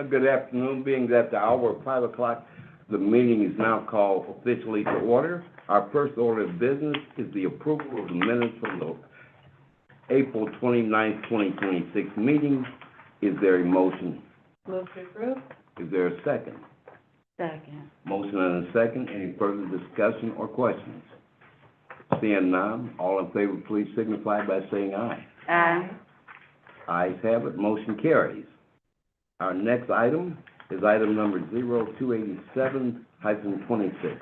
Good afternoon. Being that the hour of 5 o'clock, the meeting is now called officially to order. Our first order of business is the approval of the minutes from the April 29th, 2026 meeting. Is there a motion? Move to approve. Is there a second? Second. Motion and a second. Any further discussion or questions? Seeing none, all in favor, please signify by saying aye. Aye. Ayes have it. Motion carries. Our next item is item number 0287-26.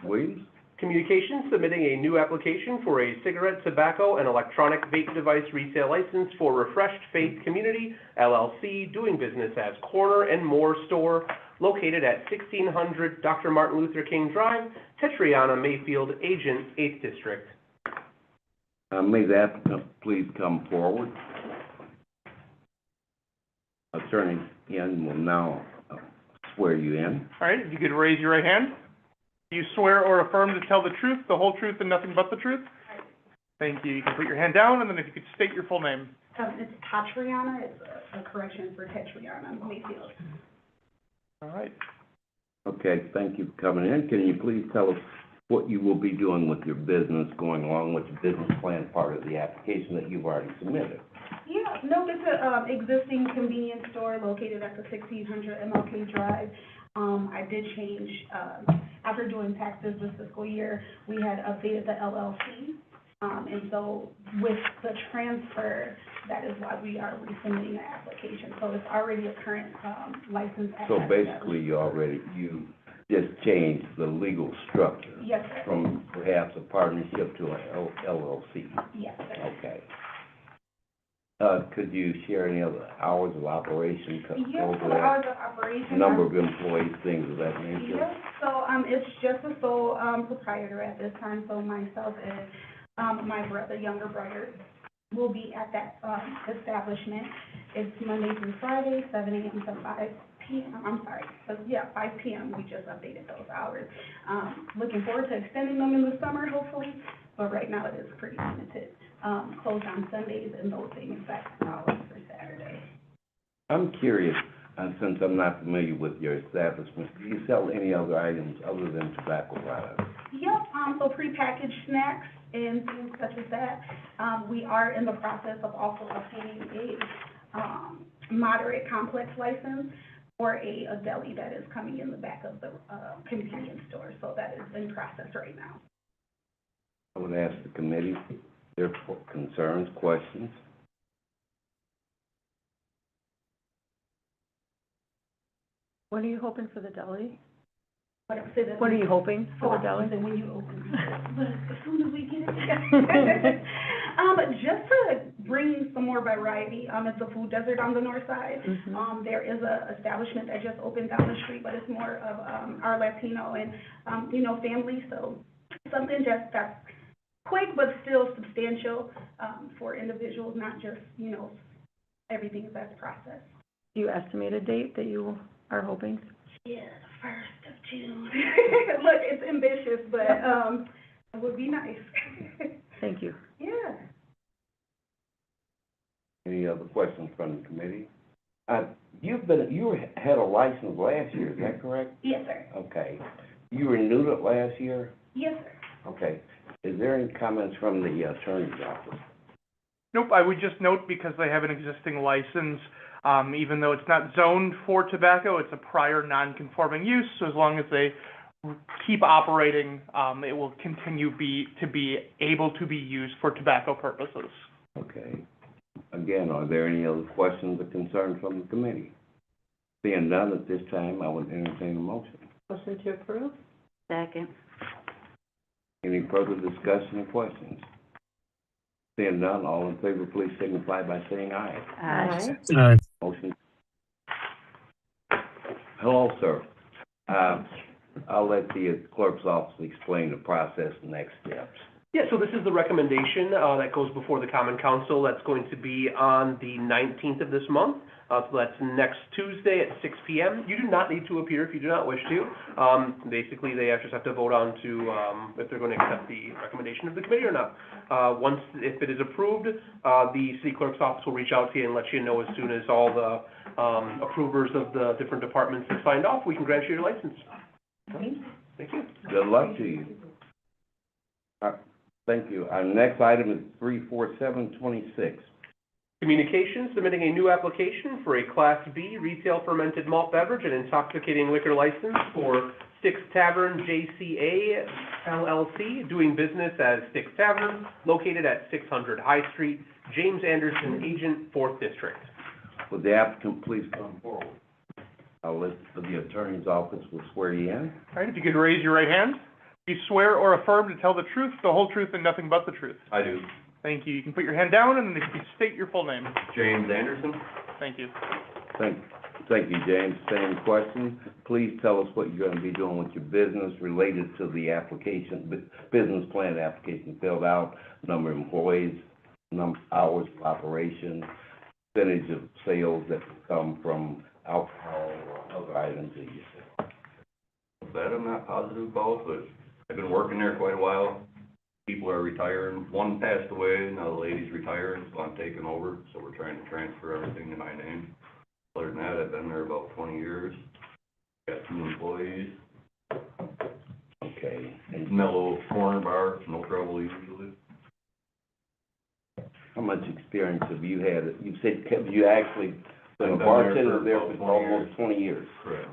Williams? Communications submitting a new application for a cigarette, tobacco, and electronic vape device retail license for Refreshed Faith Community, LLC, doing business as Corner and More Store, located at 1600 Dr. Martin Luther King Drive, Tetriana, Mayfield, Agent, 8th District. May the applicant please come forward. Attorney Ian will now swear you in. All right, if you could raise your right hand. Do you swear or affirm to tell the truth, the whole truth, and nothing but the truth? Thank you. You can put your hand down, and then if you could state your full name. It's Tetriana. It's a correction for Tetriana, Mayfield. All right. Okay, thank you for coming in. Can you please tell us what you will be doing with your business, going along with the business plan part of the application that you've already submitted? Yeah, no, it's an existing convenience store located at the 1600 MLK Drive. I did change, after doing taxes this fiscal year, we had updated the LLC. And so with the transfer, that is why we are resubmitting the application. So it's already a current license. So basically, you just changed the legal structure. Yes, sir. From perhaps a partnership to an LLC. Yes, sir. Okay. Could you share any other hours of operation? Yes, so the hours of operation. Number of employees, things of that nature? Yes, so it's just a sole proprietor at this time. So myself and my brother, younger brother, will be at that establishment. It's Monday through Friday, 7 a.m. to 5 p.m. I'm sorry, 5 p.m. We just updated those hours. Looking forward to extending them in the summer, hopefully, but right now it is pretty limited. Closed on Sundays and those same exact hours for Saturday. I'm curious, since I'm not familiar with your establishment, do you sell any other items other than tobacco products? Yep, so prepackaged snacks and things such as that. We are in the process of also obtaining a moderate complex license for a deli that is coming in the back of the convenience store. So that is in process right now. I would ask the committee their concerns, questions. When are you hoping for the deli? When are you hoping for the deli? When you open, but as soon as we get it together. Just to bring some more variety, it's a food desert on the north side. Mm-hmm. There is a establishment that just opened down the street, but it's more of our Latino and family. So something just that's quick but still substantial for individuals, not just everything is as processed. Do you estimate a date that you are hoping? Yeah, the 1st of June. Look, it's ambitious, but it would be nice. Thank you. Yeah. Any other questions from the committee? You had a license last year, is that correct? Yes, sir. Okay. You renewed it last year? Yes, sir. Okay. Is there any comments from the attorney's office? Nope, I would just note because they have an existing license, even though it's not zoned for tobacco, it's a prior non-conforming use, so as long as they keep operating, it will continue to be able to be used for tobacco purposes. Okay. Again, are there any other questions or concerns from the committee? Seeing none at this time, I would entertain a motion. Motion to approve? Second. Any further discussion or questions? Seeing none, all in favor, please signify by saying aye. Aye. Aye. Motion. Hello, sir. I'll let the clerk's office explain the process and next steps. Yeah, so this is the recommendation that goes before the Common Council. That's going to be on the 19th of this month. So that's next Tuesday at 6 p.m. You do not need to appear if you do not wish to. Basically, they just have to vote on to, if they're going to accept the recommendation of the committee or not. If it is approved, the city clerk's office will reach out to you and let you know as soon as all the, approvers of the different departments have signed off, we can grant you your license. Thank you. Good luck to you. Thank you. Our next item is 34726. Communications, submitting a new application for a Class B retail fermented malt beverage and intoxicating liquor license for Sticks Tavern JCA LLC, doing business as Sticks Tavern, located at 600 High Street, James Anderson, Agent, 4th District. Would the applicant please come forward? I'll let the attorney's office will swear you in. All right, if you could raise your right hand. Do you swear or affirm to tell the truth, the whole truth, and nothing but the truth? I do. Thank you. You can put your hand down, and if you could state your full name. James Anderson. Thank you. Thank you, James. Same question. Please tell us what you're gonna be doing with your business related to the application, business plan application filled out, number of employees, hours of operation, percentage of sales that come from alcohol or other items that you sell. That I'm not positive about, but I've been working there quite a while. People are retiring. One passed away, now the lady's retiring, so I'm taking over. So we're trying to transfer everything to my name. Other than that, I've been there about 20 years. Got 2 employees. Okay. And Mellow corner bar, no trouble usually. how much experience have you had? You said, have you actually been a I've been there bartender for there about for 20 almost years. 20 years? Correct.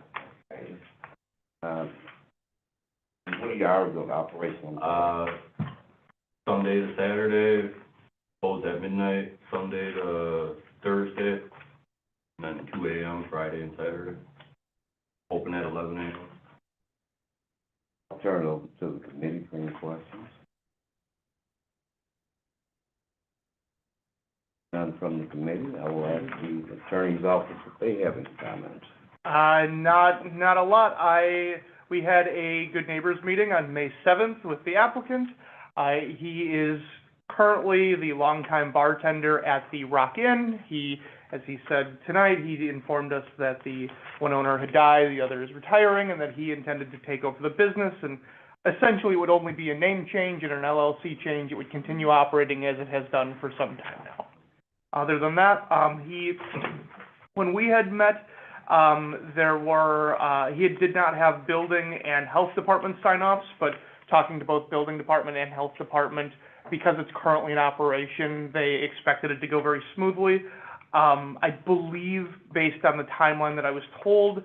What are your hours of operation? Sunday to Saturday, closed at midnight, Sunday to Thursday, and then 2 a.m. Friday and Saturday. Open at 11 a.m. I'll turn it over to the committee for any questions. None from the committee. I will ask the attorney's office if they have any comments. Not a lot. We had a Good Neighbors meeting on May 7th with the applicant. He is currently the longtime bartender at the Rock Inn. As he said tonight, he informed us that the one owner had died, the other is retiring, and that he intended to take over the business, and essentially it would only be a name change and an LLC change. It would continue operating as it has done for some time now. Other than that, when we had met, he did not have building and health department sign-offs, but talking to both building department and health department, because it's currently in operation, they expected it to go very smoothly. I believe, based on the timeline that I was told,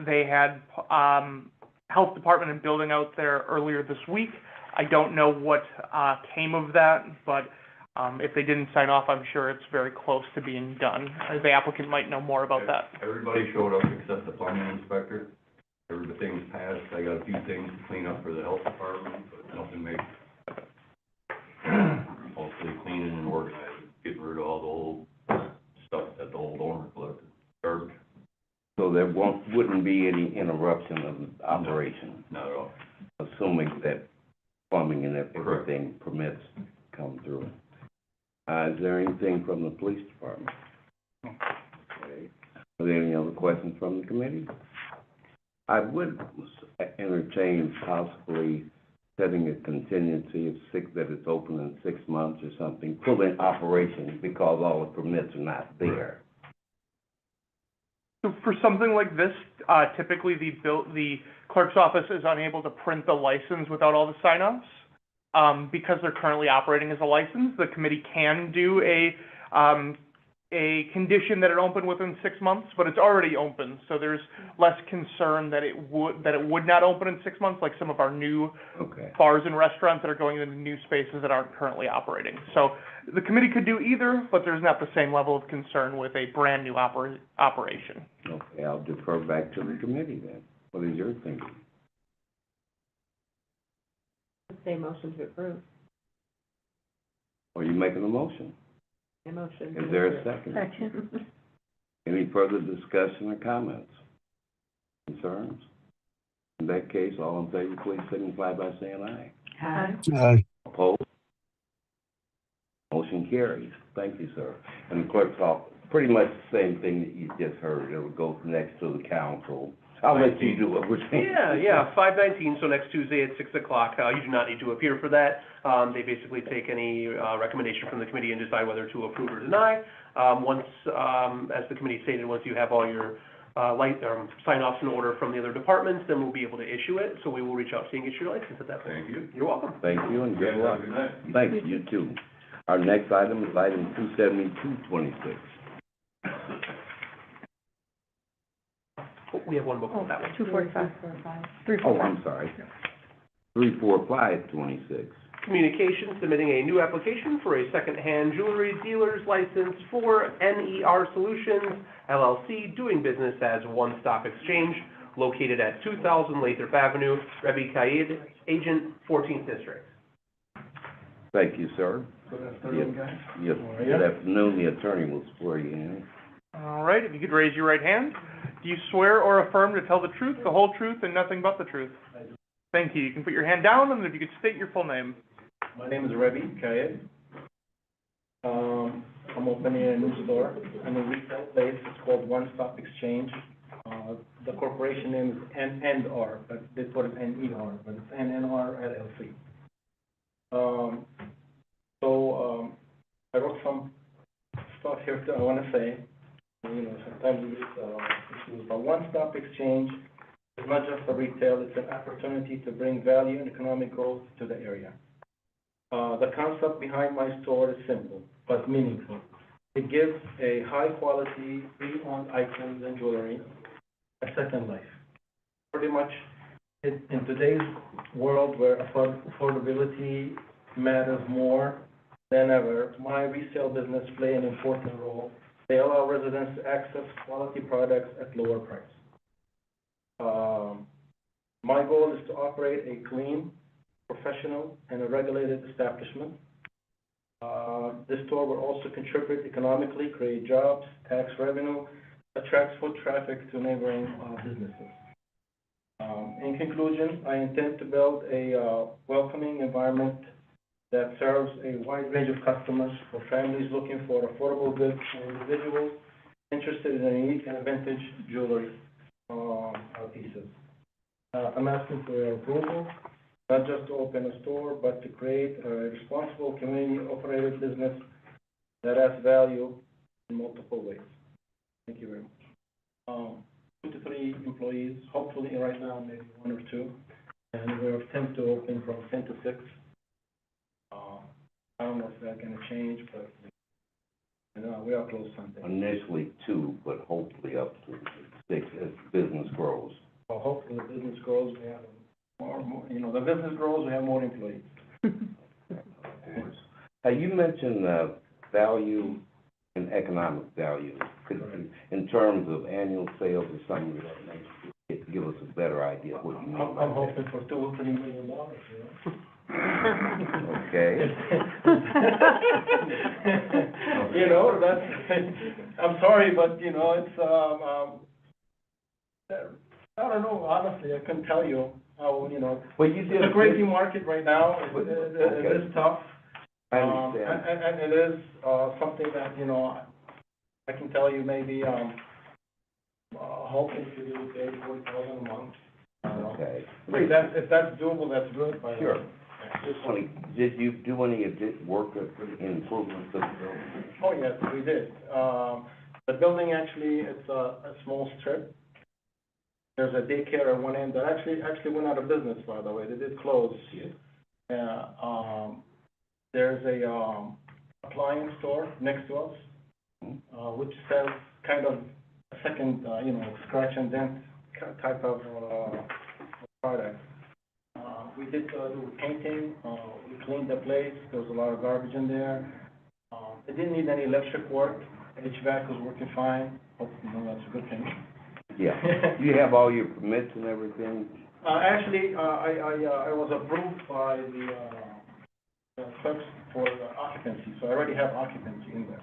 they had health department and building out there earlier this week. I don't know what came of that, but if they didn't sign off, I'm sure it's very close to being done. The applicant might know more about that. Everybody showed up except the plumbing inspector. Everything's passed. I got a few things to clean up for the health department, but nothing major. Mostly cleaning and organizing, getting rid of all the old stuff that the old owner collected, garbage. So there wouldn't be any interruption of the operation, Not at all. assuming that plumbing and everything permits come through. Is there anything from the police department? Okay. Are there any other questions from the committee? I would entertain possibly setting a contingency of that it's open in 6 months or something, full operation, because all the permits are not there. So for something like this, typically the clerk's office is unable to print the license without all the sign-offs. Because they're currently operating as a license, the committee can do a condition that it open within 6 months, but it's already open, so there's less concern that it would not open in 6 months, like some of our new bars and restaurants that are going into new spaces that aren't currently operating. So the committee could do either, but there's not the same level of concern with a brand new operation. Okay, I'll defer back to the committee then. What is your thinking? Say motion to approve. Are you making a motion? A motion. Is there a second? Second. Any further discussion or comments? Concerns? In that case, all in favor, please signify by saying aye. Aye. Opposed? Motion carries. Thank you, sir. And the clerk's office pretty much the same thing that you just heard. It'll go next to the council. I'll let you do what we're saying. Yeah, 5/19, so next Tuesday at 6 o'clock. You do not need to appear for that. They basically take any recommendation from the committee and decide whether to approve or deny. Once, as the committee stated, once you have all your sign-offs in order from the other departments, then we'll be able to issue it. So we will reach out to you and issue your license at that point. Thank you. You're welcome. Thank you and good Yeah, luck. have a good night. Thanks, you too. Our next item is item 27226. Oh, we have one before that one. 245. Oh, I'm sorry. 34526. Communications submitting a new application for a second-hand jewelry dealer's license for NER Solutions LLC, doing business as One Stop Exchange, located at 2000 Lathrop Avenue, Rebbe Kaid, agent, 14th District. Thank you, sir. Good afternoon, guys. Yes, good afternoon. The attorney will swear you in. All right, if you could raise your right hand. Do you swear or affirm to tell the truth, the whole truth, and nothing but the truth? I do. Thank you. You can put your hand down, and if you could state your full name. My name is Rebbe Kaid. I'm opening a new store in a retail place. It's called One Stop Exchange. The corporation name is NNR, but they put it NER, but it's NNR LLC. I wrote some stuff here that I want to say. Sometimes we get issues. But One Stop Exchange is not just a retail, it's an opportunity to bring value and economic growth to the area. The concept behind my store is simple, but meaningful. It gives a high-quality, pre-owned items and jewelry a second life. Pretty much, in today's world where affordability matters more than ever, my resale business play an important role. They allow residents to access quality products at lower price. My goal is to operate a clean, professional, and a regulated establishment. This store will also contribute economically, create jobs, tax revenue, attracts foot traffic to neighboring businesses. In conclusion, I intend to build a welcoming environment that serves a wide range of customers, for families looking for affordable goods and individuals interested in unique and vintage jewelry pieces. I'm asking for your approval, not just to open a store, but to create a responsible community-operated business that adds value in multiple ways. Thank you very much. 2 to 3 employees, hopefully right now maybe 1 or 2, and we're attempting to open from 10 to 6. I don't know if that's going to change, but we are close Sunday. Initially 2, but hopefully up to 6 as business grows. Well, hopefully the business grows, we have more, the business grows, we have more employees. You mentioned value and economic value. In terms of annual sales or something of that nature, give us a better idea of what you mean by I'm that. hoping for $2 or $3 million, Okay. That's, I'm sorry, but, it's, I don't know, honestly, I couldn't tell you how, Well, you did it's a crazy market right now, it is tough. I understand. And it is, something that, I can tell you maybe, hoping to do $40,000 a month. Okay. If that's doable, that's good, but. Sure. Did you do any work improvements of the building? Oh, yes, we did. The building actually, it's a small strip. There's a daycare at one end that actually went out of business, by the way. They did close. There's a appliance store next to us, which sells kind of a second, scratch and dent type of product. We did do painting. We cleaned the place. There was a lot of garbage in there. It didn't need any electric work. HVAC was working fine. Hope, that's a good thing. Yeah. You have all your permits and everything? Actually, I was approved by the clerks for the occupancy, so I already have occupancy in there.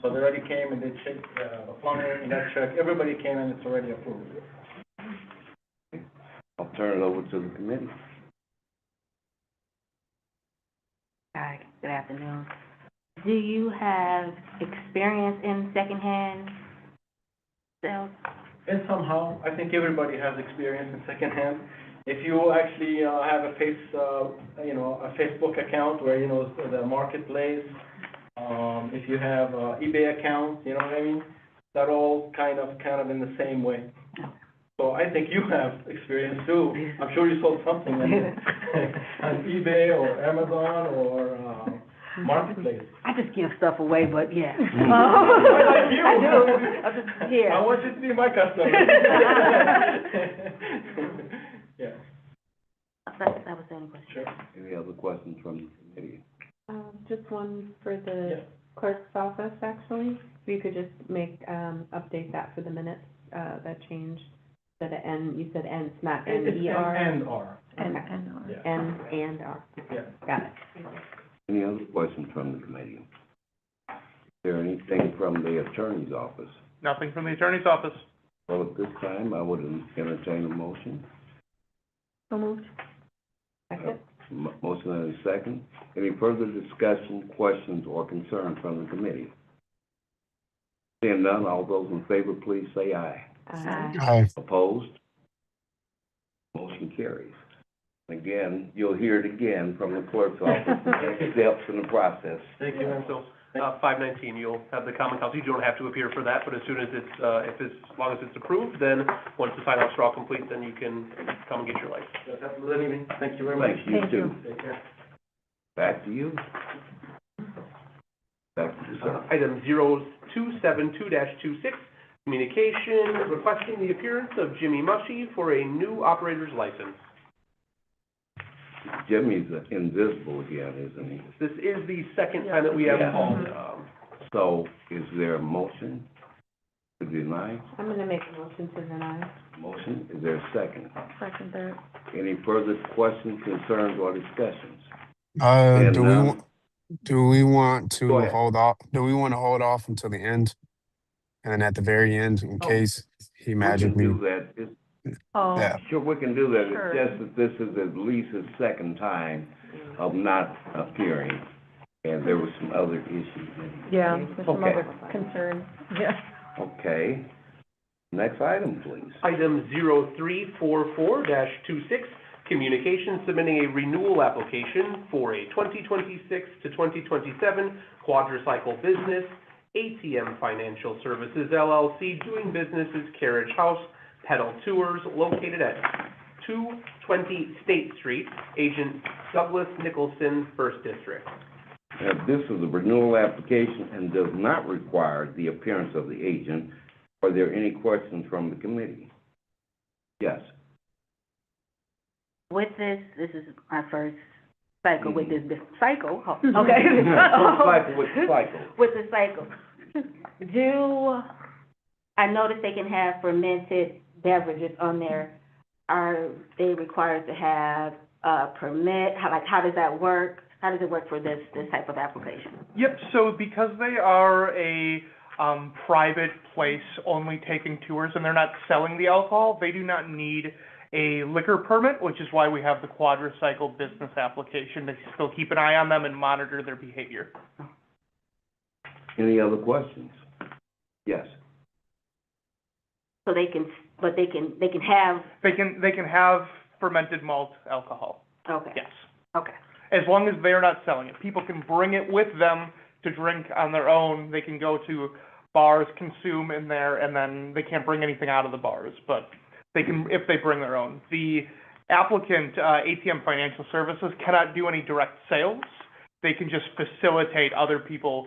So they already came and they checked the plumbing, electric, everybody came and it's already approved. I'll turn it over to the committee. Hi, good afternoon. Do you have experience in secondhand sales? And somehow, I think everybody has experience in secondhand. If you actually have a a Facebook account where, the marketplace, if you have eBay account, you know what I mean? That all kind of in the same way. So I think you have experience too. I'm sure you sold something on eBay or Amazon or marketplace. I just give stuff away, but yeah. Like you. I do. Yeah. I want you to be my customer. Yeah, That was the only question. sure. Any other questions from the committee? Just one for Yeah. the clerk's office, actually. If you could just update that for the minutes, that change, that N, you said N, it's not It's N-E-R? and R. N, Yeah. N and R. Yeah. Got it. Any other questions from the committee? Is there anything from the attorney's office? Nothing from the attorney's office. Well, at this time, I would entertain a motion. So moved. Second? Motion and a second. Any further discussion, questions, or concerns from the committee? Seeing none, all those in favor, please say aye. Aye. Opposed? Motion carries. Again, you'll hear it again from the clerk's office, the next steps in the process. Thank you, ma'am. So, 519, you'll have the common council, you don't have to appear for that, but as soon as it's, as long as it's approved, then once the sign-offs are all complete, then you can come and get your license. Have a good evening. Thank you very much. Thank you, too. Take care. Back to you. Back to you, sir. Item 0272-26, communication requesting the appearance of Jimmy Mushy for a new operator's license. Jimmy's invisible again, isn't he? This is the second time that we have Yeah. called. So, is there a motion to deny? I'm gonna make a motion to deny. Motion, is there a second? Second, third. Any further questions, concerns, or discussions? Do we And, want, do we want Go to ahead. hold off, do we want to hold off until the end? And then at the very end, in case he magically, We can do that. It's- yeah, Sure, we can do that. Sure. It's just that this is at least his second time of not appearing, and there were some other issues. Yeah, there's some Okay. other concerns. Yeah. Okay. Next item, please. Item 0344-26, communication submitting a renewal application for a 2026 to 2027 quadricycle business, ATM Financial Services LLC, doing business as Carriage House Pedal Tours, located at 220 State Street, agent Douglas Nicholson, First District. Now, this is a renewal application and does not require the appearance of the agent. Are there any questions from the committee? Yes. With this is my first cycle with this cycle, okay. Cycle with the cycle. With the cycle. I noticed they can have fermented beverages on there. Are they required to have a permit? How does that work? How does it work for this type of application? Yep, so because they are a private place only taking tours and they're not selling the alcohol, they do not need a liquor permit, which is why we have the quadricycle business application to still keep an eye on them and monitor their behavior. Any other questions? Yes. So they can have, They can have fermented malt alcohol, okay, yes, okay. as long as they're not selling it. People can bring it with them to drink on their own. They can go to bars, consume in there, and then they can't bring anything out of the bars, but they can, if they bring their own. The applicant, ATM Financial Services, cannot do any direct sales. They can just facilitate other people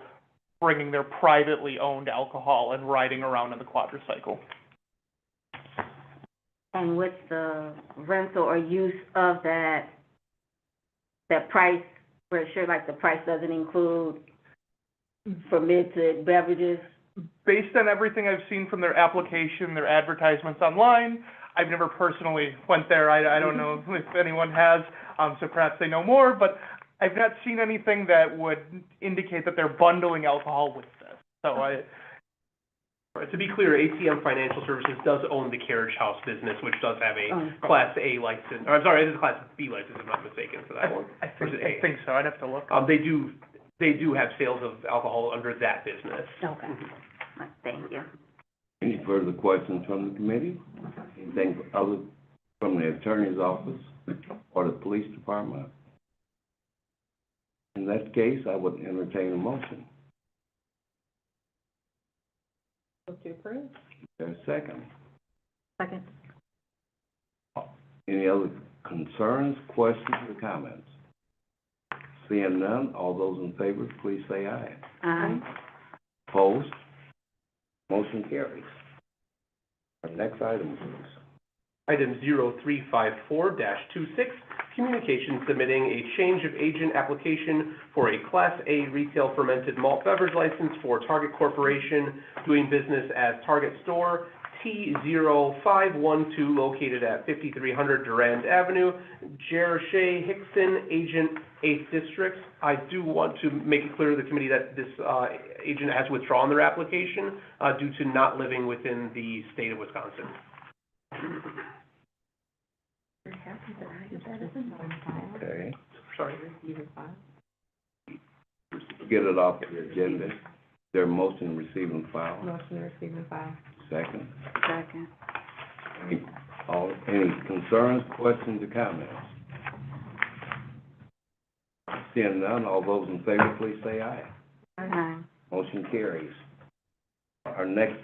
bringing their privately owned alcohol and riding around in the quadricycle. And what's the rental or use of that price, brochure, like the price doesn't include fermented beverages? Based on everything I've seen from their application, their advertisements online, I've never personally went there. I don't know if anyone has, so perhaps they know more, but I've not seen anything that would indicate that they're bundling alcohol with this. So To be clear, ATM Financial Services does own the Carriage House business, which does have a Class A license, or I'm sorry, it is a Class B license, if I'm not mistaken, for that one. I think so. I'd have to look. They they do have sales of alcohol under that business. Okay. Thank you. Any further questions from the committee? Anything other from the attorney's office or the police department? In that case, I would entertain a motion. To approve? Is there a second? Second. Any other concerns, questions, or comments? Seeing none, all those in favor, please say aye. Aye. Opposed? Motion carries. Our next item, please. Item 0354-26, communication submitting a change of agent application for a Class A retail fermented malt beverage license for Target Corporation, doing business as Target Store, T0512, located at 5300 Durand Avenue, Jerusha Hickson, agent 8th District. I do want to make it clear to the committee that this agent has withdrawn their application due to not living within the state of Wisconsin. Okay. Sorry. Get it off the agenda. Their motion receiving file. Motion to receive and file. Second. Second. Any concerns, questions, or comments? Seeing none, all those in favor, please say aye. Aye. Motion carries. Our next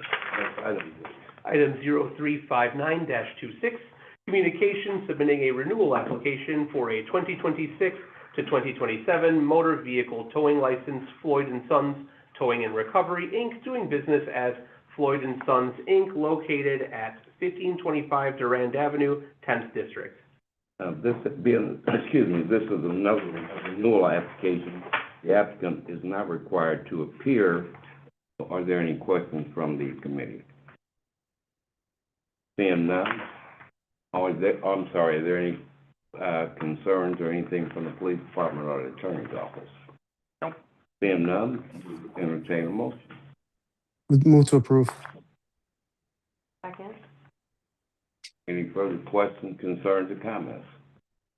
item, please. Item 0359-26, communication submitting a renewal application for a 2026 to 2027 motor vehicle towing license, Floyd & Sons Towing and Recovery, Inc., doing business as Floyd & Sons, Inc., located at 1525 Durand Avenue, 10th District. This is another renewal application. The applicant is not required to appear. Are there any questions from the committee? Seeing none, are there any concerns or anything from the police department or the attorney's office? Nope. Seeing none, entertain a motion. Move to approve. Second? Any further questions, concerns, or comments?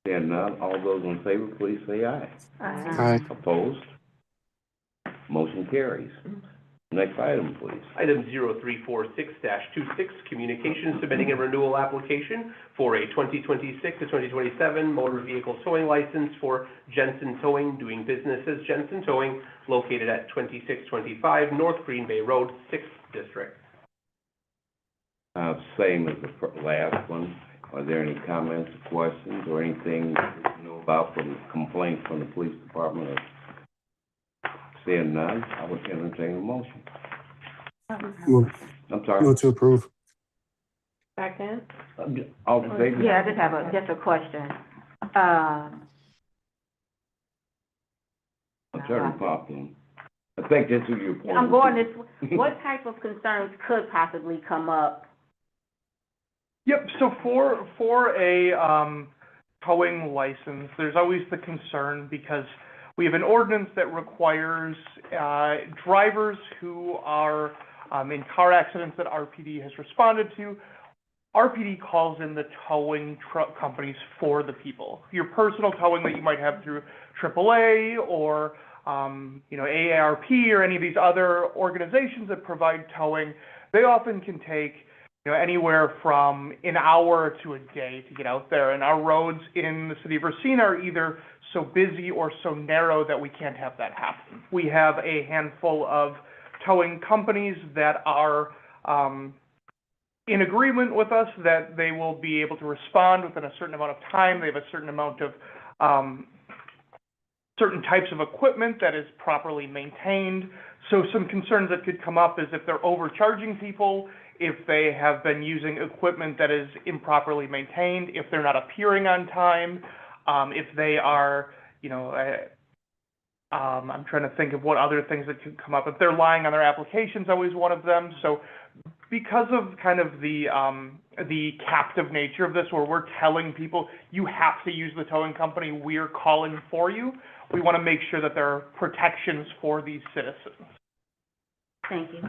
Seeing none, all those in favor, please say aye. Aye. Opposed? Motion carries. Next item, please. Item 0346-26, communication submitting a renewal application for a 2026 to 2027 motor vehicle towing license for Jensen Towing, doing business as Jensen Towing, located at 2625 North Green Bay Road, 6th District. Same as the last one. Are there any comments, questions, or anything you know about from complaints from the police department? Seeing none, I would entertain a motion. Move I'm sorry. to approve. Second? All in favor? Yeah, I just have a question. Attorney Poplin. I think this is your point. I'm going this, what type of concerns could possibly come up? Yep, so for a towing license, there's always the concern because we have an ordinance that requires drivers who are in car accidents that RPD has responded to. RPD calls in the towing truck companies for the people. Your personal towing that you might have through AAA or AARP or any of these other organizations that provide towing, they often can take anywhere from an hour to a day to get out there. And our roads in the city of Racine are either so busy or so narrow that we can't have that happen. We have a handful of towing companies that are in agreement with us that they will be able to respond within a certain amount of time. They have a certain amount of certain types of equipment that is properly maintained. So some concerns that could come up is if they're overcharging people, if they have been using equipment that is improperly maintained, if they're not appearing on time, if they are, I'm trying to think of what other things that could come up. If they're lying on their application's always one of them. So because of kind of the captive nature of this, where we're telling people, you have to use the towing company, we're calling for you, we want to make sure that there are protections for these citizens. Thank you.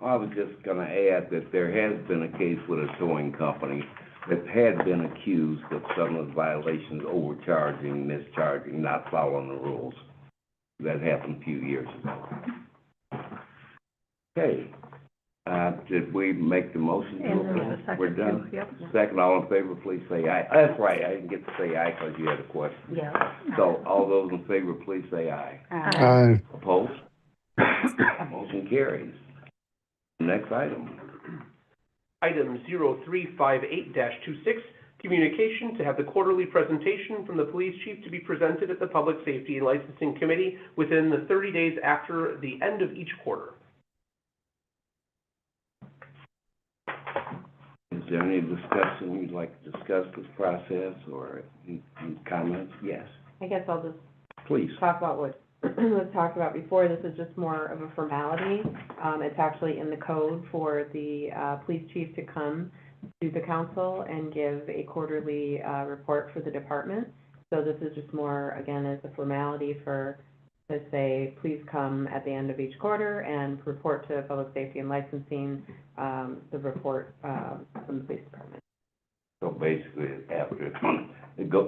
I was just gonna add that there has been a case with a towing company that had been accused of some of the violations, overcharging, mischarging, not following the rules. That happened a few years ago. Okay, did we make the motion? And there was a second, We're done? too. Yep. Second, all in favor, please say aye. That's right, I didn't get to say aye because you had a question. Yeah. So, all those in favor, please say aye. Aye. Opposed? Motion carries. Next item. Item 0358-26, communication to have the quarterly presentation from the police chief to be presented at the Public Safety and Licensing Committee within the 30 days after the end of each quarter. Is there any discussion you'd like to discuss this process or any comments? Yes, I guess I'll just please. talk about what was talked about before. This is just more of a formality. It's actually in the code for the police chief to come to the council and give a quarterly report for the department. So this is just more, again, as a formality for, to say, please come at the end of each quarter and report to Public Safety and Licensing the report from the police department. So basically, after it go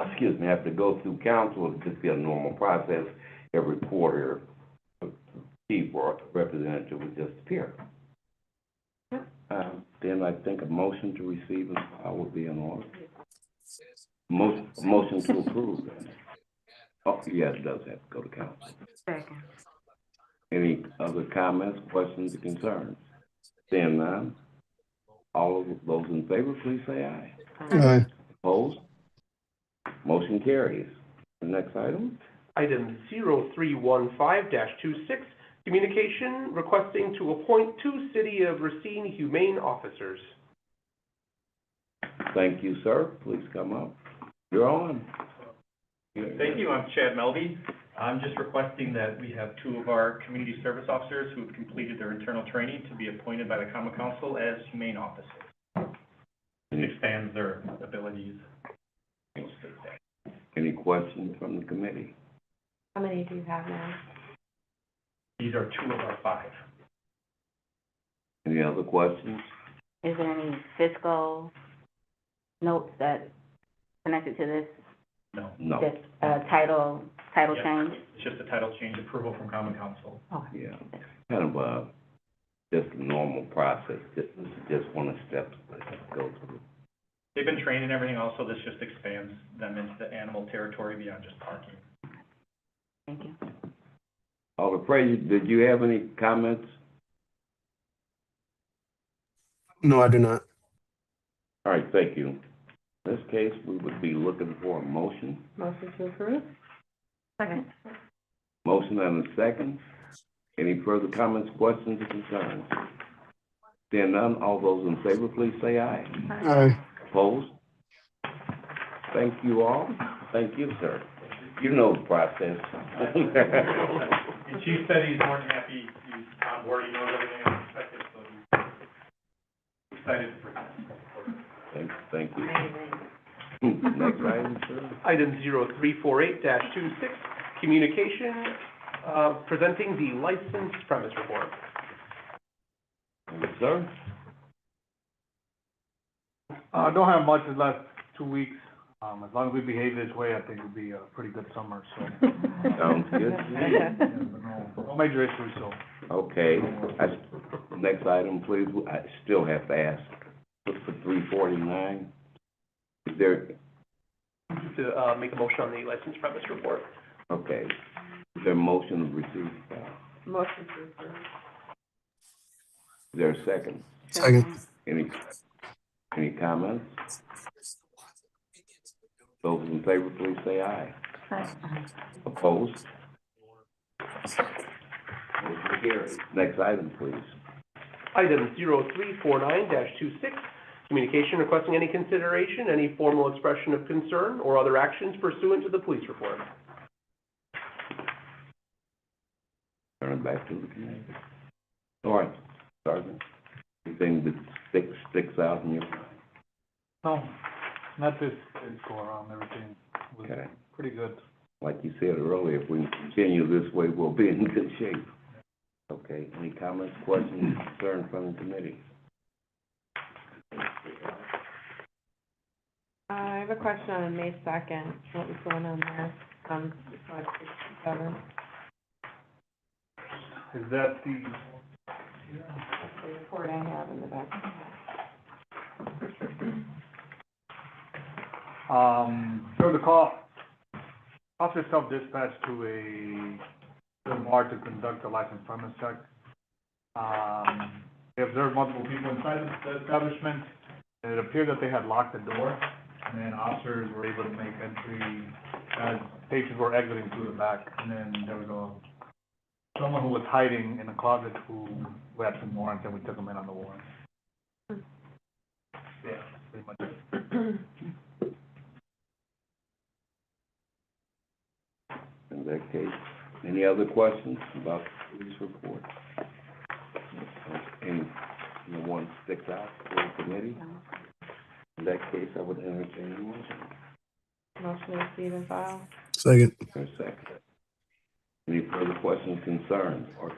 through council, it'll just be a normal process. Every quarter, chief or representative would just appear. Then I think a motion to receive and file would be in order. Motion to approve. Oh, yeah, it does have to go to council. Second. Any other comments, questions, or concerns? Seeing none, all of those in favor, please say aye. Aye. Opposed? Motion carries. The next item? Item 0315-26, communication requesting to appoint 2 City of Racine humane officers. Thank you, sir. Please come up. You're on. Thank you. I'm Chad Melby. I'm just requesting that we have 2 of our community service officers who have completed their internal training to be appointed by the Common Council as humane officers. It expands their abilities. Any questions from the committee? How many do you have now? These are 2 of our 5. Any other questions? Is there any fiscal notes that connected to this, No. No. this, title Yeah. change? It's just a title change approval from Common Council. Okay. Yeah, kind of just a normal process, just one of the steps that they go through. They've been trained and everything also. This just expands them into the animal territory beyond just parking. Thank you. Alder Frazier, did you have any comments? No, I do not. All right, thank you. In this case, we would be looking for a motion. Motion to approve? Second. Motion and a second. Any further comments, questions, or concerns? Seeing none, all those in favor, please say aye. Aye. Opposed? Thank you all. Thank you, sir. You know the process. And Chief said he's more than happy. He's on board. He knows everything that's expected, so he's excited to present. Thank you. Amazing. Next item, sir. Item 0348-26, communication presenting the licensed premise report. Yes, sir. Don't have much the last 2 weeks. As long as we behave this way, I think it'll be a pretty good summer, so. Sounds good. Yeah, but no major issues, so. Okay. Next item, please. I still have to ask for 349. Is there, To make a motion on the licensed premise report. okay. Is there a motion to receive? Motion to approve. Is there a second? Second. Any comments? Those in favor, please say aye. Opposed? Motion carries. Next item, please. Item 0349-26, communication requesting any consideration, any formal expression of concern, or other actions pursuant to the police report. Turn it back to the committee. All right, Sergeant. Anything that sticks out in your mind? No, not this go around, everything was Okay. pretty good. Like you said earlier, if we continue this way, we'll be in good shape. Okay, any comments, questions, concerns from the committee? I have a question on May 2nd. What was going on there? 567. Is that the, The report I have in the back. there was a call, officer self-dispatched to a bar to conduct a license premise check. They observed multiple people inside the establishment, and it appeared that they had locked the door, and then officers were able to make entry as patrons were exiting through the back, and then there was someone who was hiding in a closet who had some warrants, and we took him in on the warrant. Yeah, pretty much it. In that case, any other questions about the police report? Any one sticks out for the committee? In that case, I would entertain a motion. Motion to receive and file. Second. For a second. Any further questions, concerns, or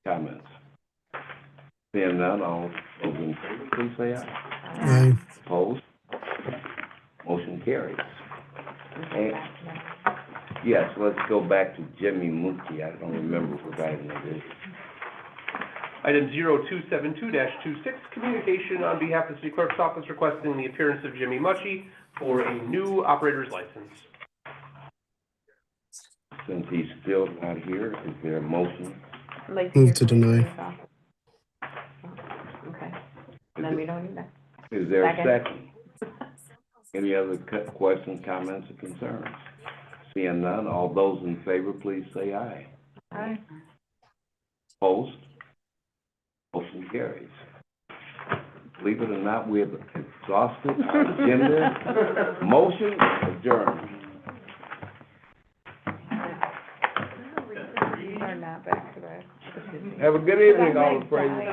comments? Seeing none, all those in favor, please say aye. Aye. Opposed? Motion carries. And, yes, let's go back to Jimmy Mucci. I don't remember what item it is. Item 0272-26, communication on behalf of the city clerk's office requesting the appearance of Jimmy Mucci for a new operator's license. Since he's still not here, is there a motion? I'd like to Move hear to from the deny. police officer. Okay, then we don't need that. Is there a Second. second? Any other questions, comments, or concerns? Seeing none, all those in favor, please say aye. Aye. Opposed? Motion carries. Believe it or not, we have exhausted our agenda. Motion adjourned. Are not back to back. Have a good evening, all the praise.